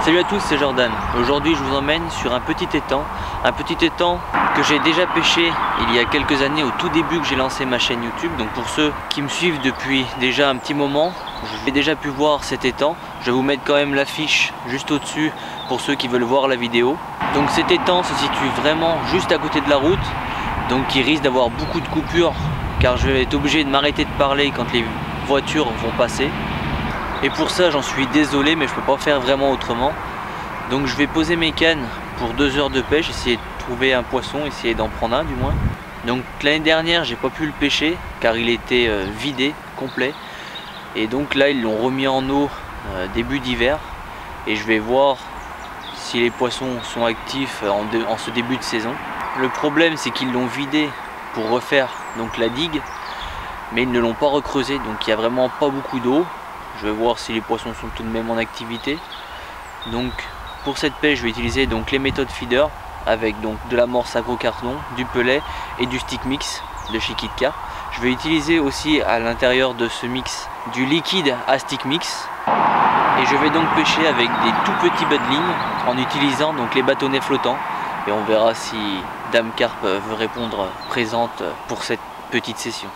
Salut à tous, c'est Jordan. Aujourd'hui je vous emmène sur un petit étang que j'ai déjà pêché il y a quelques années au tout début que j'ai lancé ma chaîne YouTube. Donc pour ceux qui me suivent depuis déjà un petit moment, j'ai déjà pu voir cet étang. Je vais vous mettre quand même l'affiche juste au-dessus pour ceux qui veulent voir la vidéo. Donc cet étang se situe vraiment juste à côté de la route, donc il risque d'avoir beaucoup de coupures car je vais être obligé de m'arrêter de parler quand les voitures vont passer. Et pour ça j'en suis désolé, mais je peux pas faire vraiment autrement. Donc je vais poser mes cannes pour 2 heures de pêche, essayer de trouver un poisson, essayer d'en prendre un du moins. Donc l'année dernière j'ai pas pu le pêcher car il était vidé, complet. Et donc là ils l'ont remis en eau début d'hiver. Et je vais voir si les poissons sont actifs en ce début de saison. Le problème c'est qu'ils l'ont vidé pour refaire donc la digue, mais ils ne l'ont pas recreusé, donc il n'y a vraiment pas beaucoup d'eau. Je vais voir si les poissons sont tout de même en activité. Donc pour cette pêche je vais utiliser donc les méthodes feeder avec donc de l'amorce agro-carton, du pelet et du stick mix de chez Kitka. Je vais utiliser aussi à l'intérieur de ce mix du liquide à stick mix. Et je vais donc pêcher avec des tout petits budlings en utilisant donc les bâtonnets flottants. Et on verra si Dame Carpe veut répondre présente pour cette petite session.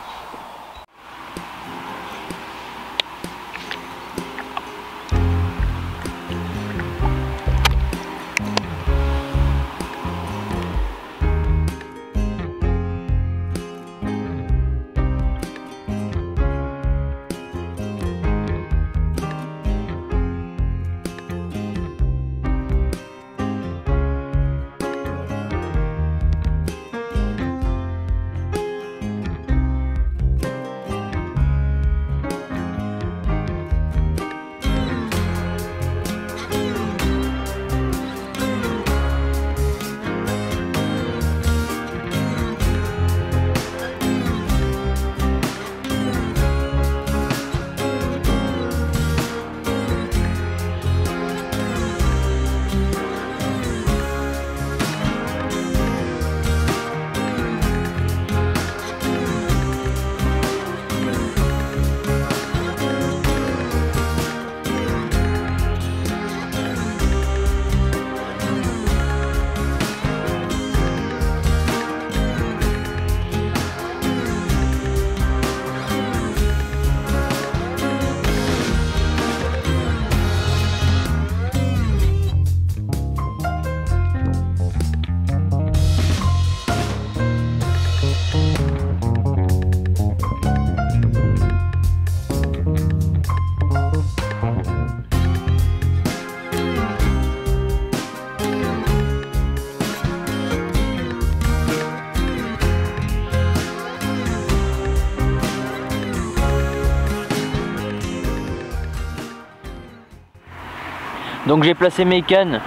Donc j'ai placé mes cannes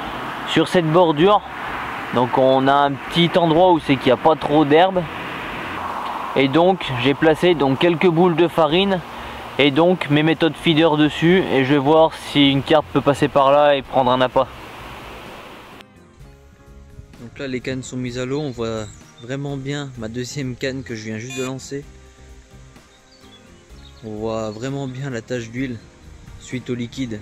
sur cette bordure. Donc on a un petit endroit où c'est qu'il n'y a pas trop d'herbe. Et donc j'ai placé donc quelques boules de farine et donc mes méthodes feeder dessus. Et je vais voir si une carpe peut passer par là et prendre un appât. Donc là les cannes sont mises à l'eau. On voit vraiment bien ma deuxième canne que je viens juste de lancer. On voit vraiment bien la tache d'huile suite au liquide.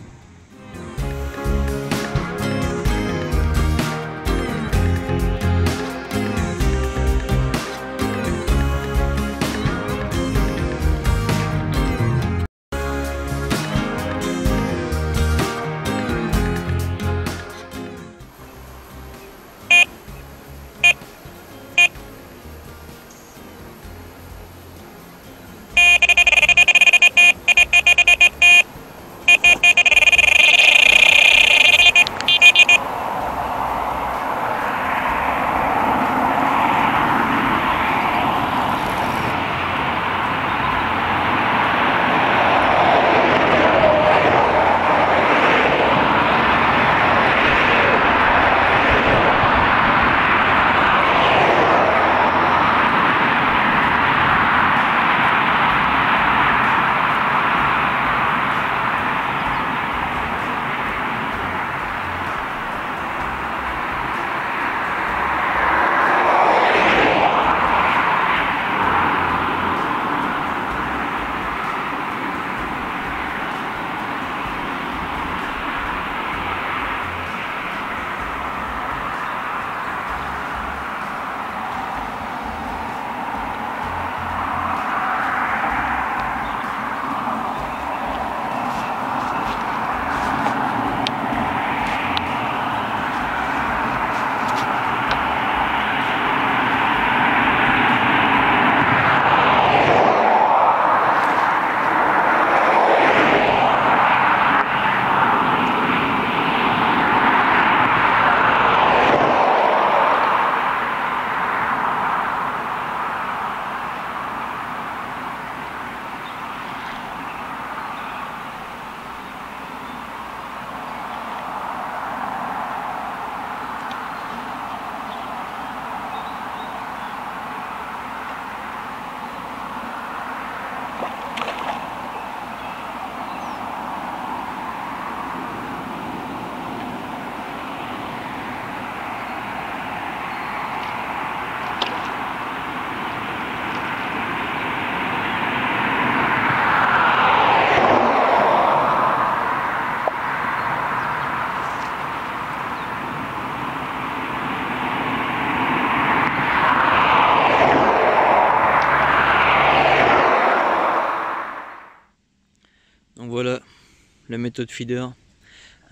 la méthode feeder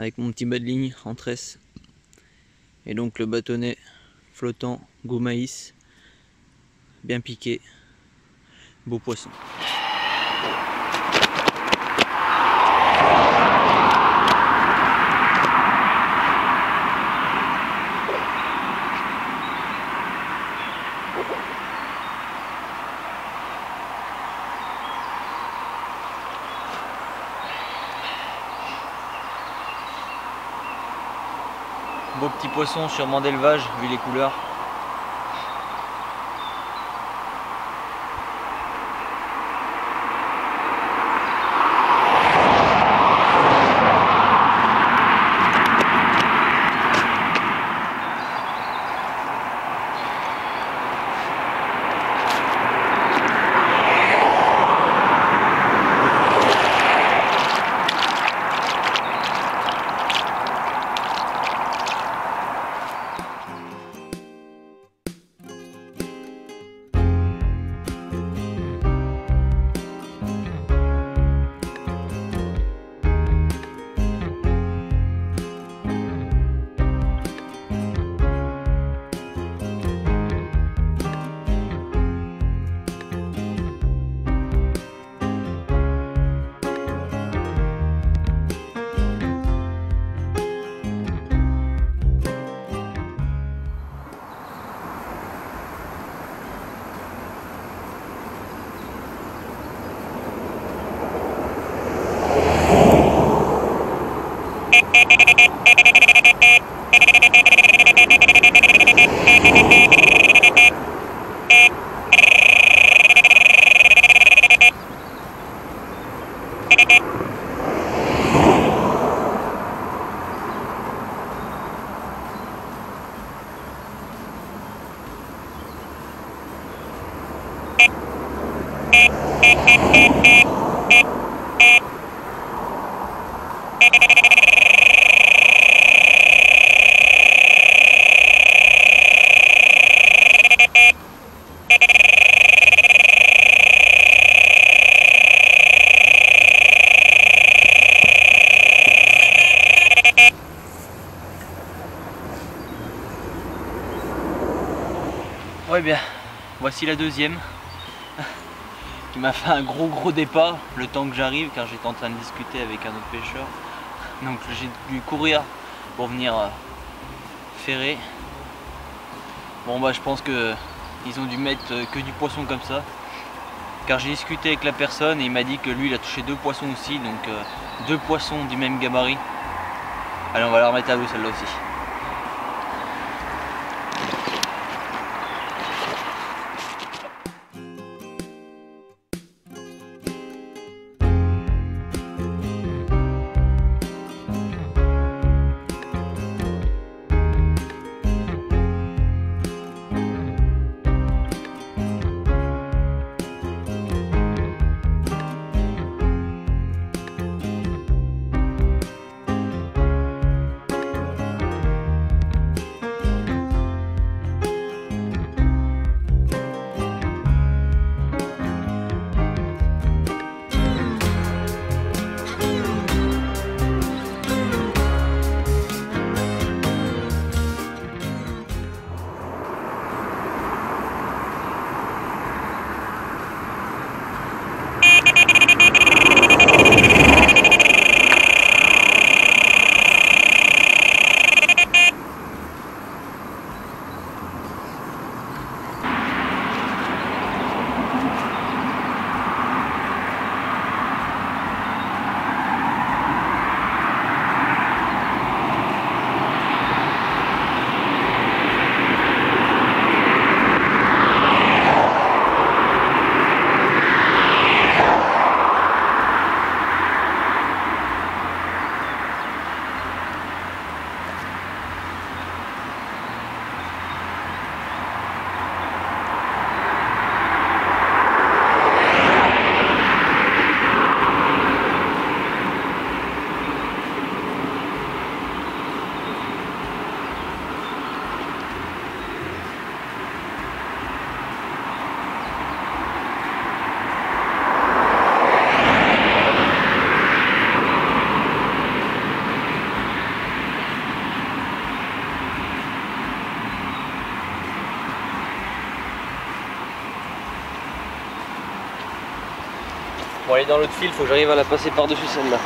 avec mon petit bas de ligne en tresse. Et donc le bâtonnet flottant, goût maïs, bien piqué, beau poisson. Beau petit poisson, sûrement d'élevage vu les couleurs. Ouais bien, voici la deuxième qui m'a fait un gros départ le temps que j'arrive car j'étais en train de discuter avec un autre pêcheur. Donc j'ai dû courir pour venir ferrer. Bon bah je pense que ils ont dû mettre que du poisson comme ça. Car j'ai discuté avec la personne et il m'a dit que lui il a touché 2 poissons aussi, donc 2 poissons du même gabarit. Allez on va la remettre à l'eau celle-là aussi. Pour aller dans l'autre fil, il faut que j'arrive à la passer par-dessus celle-là.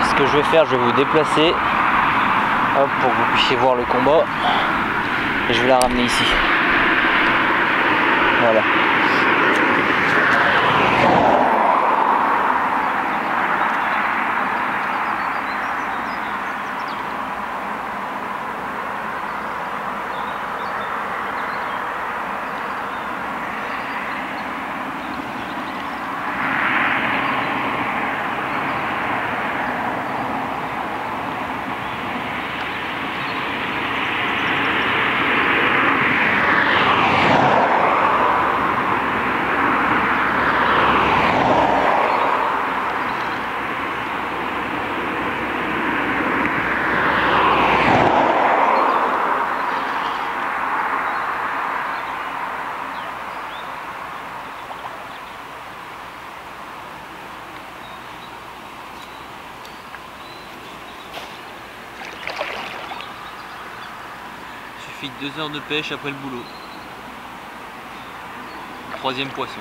Ce que je vais faire, je vais vous déplacer hop, pour que vous puissiez voir le combat. Et je vais la ramener ici. Voilà. Il suffit de 2 heures de pêche après le boulot. 3e poisson.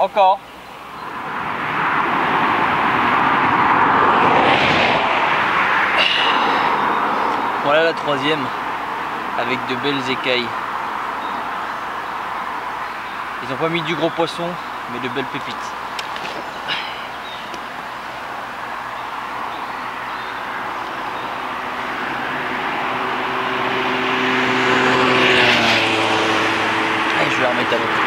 Encore. Voilà la 3e avec de belles écailles. Ils n'ont pas mis du gros poisson, mais de belles pépites. Allez, je vais la remettre à l'autre.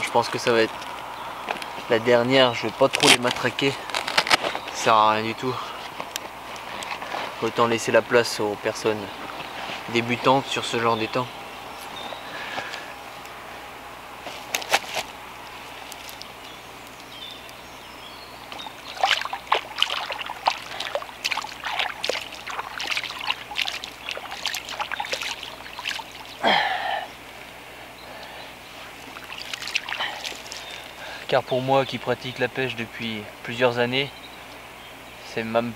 Je pense que ça va être la dernière, je vais pas trop les matraquer, ça sert à rien du tout. Autant laisser la place aux personnes débutantes sur ce genre d'étang. Car pour moi qui pratique la pêche depuis plusieurs années, c'est même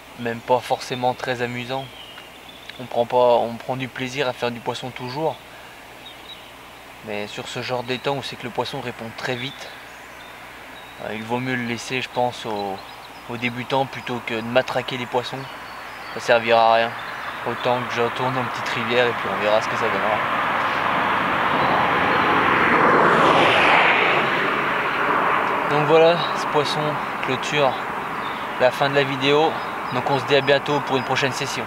pas forcément très amusant. On prend du plaisir à faire du poisson toujours. Mais sur ce genre d'étang où c'est que le poisson répond très vite, il vaut mieux le laisser, je pense, aux débutants plutôt que de matraquer les poissons. Ça servira à rien. Autant que je retourne en petite rivière et puis on verra ce que ça donnera. Donc voilà, ce poisson clôture la fin de la vidéo. Donc on se dit à bientôt pour une prochaine session.